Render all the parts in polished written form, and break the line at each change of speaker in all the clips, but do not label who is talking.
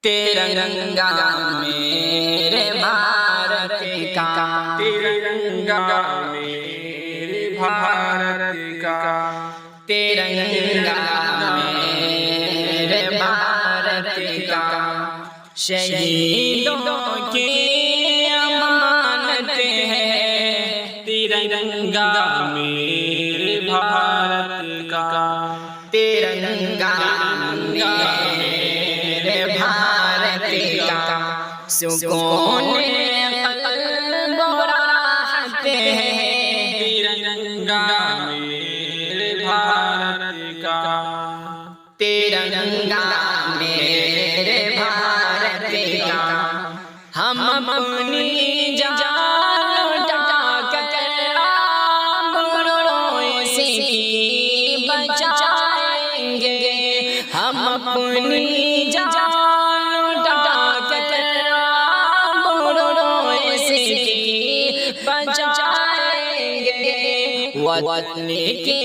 ترنگا میرے بھارت کا،
ترنگا میرے بھارت کا،
ترنگا میرے بھارت کا، شہیدوں کی امانت ہے
ترنگا میرے بھارت کا،
ترنگا میرے بھارت کا، سکون قلب و راحت ہے
ترنگا میرے بھارت کا،
ترنگا میرے بھارت کا، ہم اپنی جان لٹا کر آبرو اسی کی بچائیں گے، ہم اپنی جان لٹا کر آبرو اسی کی بچائیں گے، وطن کی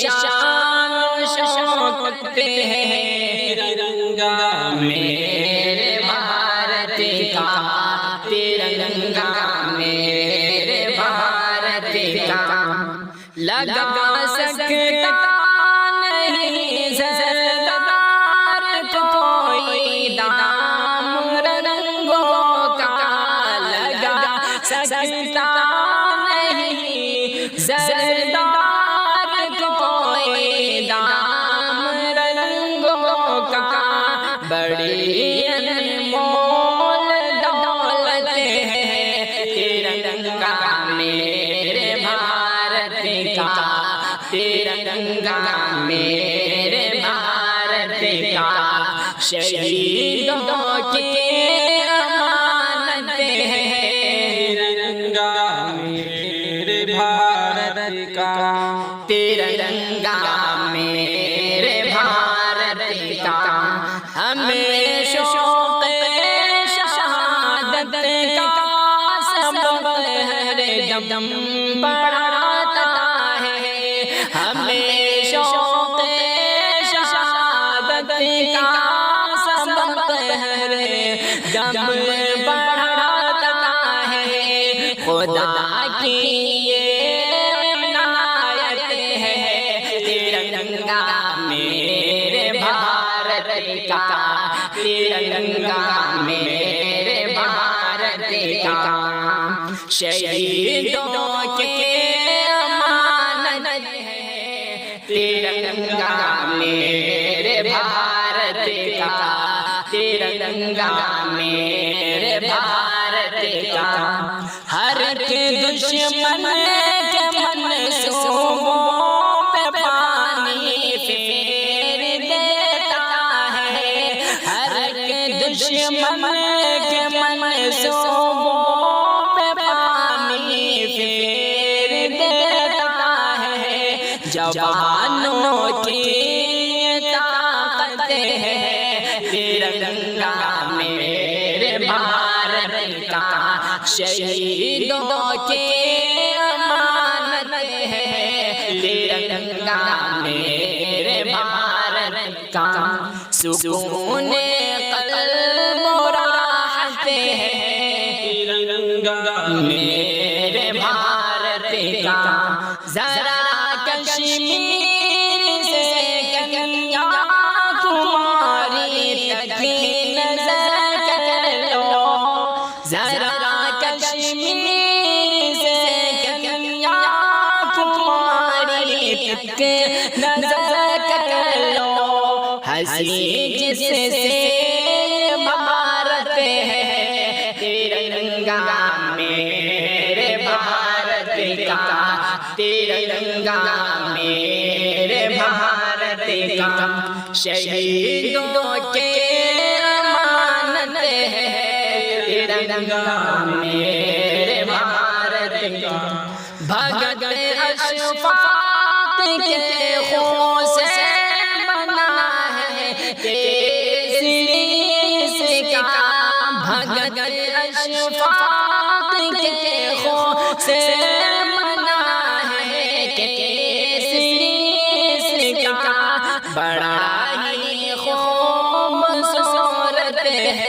شان و شوکت ہے
ترنگا
میرے بھارت کا، ترنگا میرے بھارت کا، لگا سکتا نہیں سردار کوئی دام رنگوں کا، لگا سکتا نہیں سردار کوئی دام رنگوں کا، بڑی انمول دولت ہے ترنگا میرے بھارت کا، ترنگا میرے بھارت کا، شہیدوں کی امانت ہے
ترنگا میرے بھارت کا،
ترنگا میرے بھارت کا، ہمیں شوق شہادت کا سبق ہر دم بڑھاتا ہے، ہمیں شوق شہادت کا سبق ہر دم بڑھاتا ہے، خدا کی یہ عنایت ہے ترنگا میرے بھارت کا، ترنگا میرے بھارت کا، شہیدوں کی امانت ہے ترنگا میرے بھارت کا، ترنگا میرے بھارت کا، ہر ایک دشمن کے منصوبوں پہ پانی پھیر دیتا ہے، ہر ایک دشمن کے منصوبوں پہ پانی پھیر دیتا ہے، جوانوں کی طاقت ہے ترنگا میرے بھارت کا، شہیدوں کی امانت ہے ترنگا میرے بھارت کا، سکون قلب و راحت ہے
ترنگا
میرے بھارت کا، ذرا کشمیر سے کنیا کماری تک نظر کر لو، ذرا کشمیر سے کنیا کماری تک نظر کر لو، ہنسی جس سے بھارت ہے ترنگا میرے بھارت کا، ترنگا میرے بھارت کا، شہیدوں کی امانت ہے ترنگا میرے بھارت کا، بھگت اشفاق کے خون سے بنا ہے کیسری اس کا، بھگت اشفاق کے خون سے بنا ہے کیسری اس کا، بڑا ہی خوبصورت ہے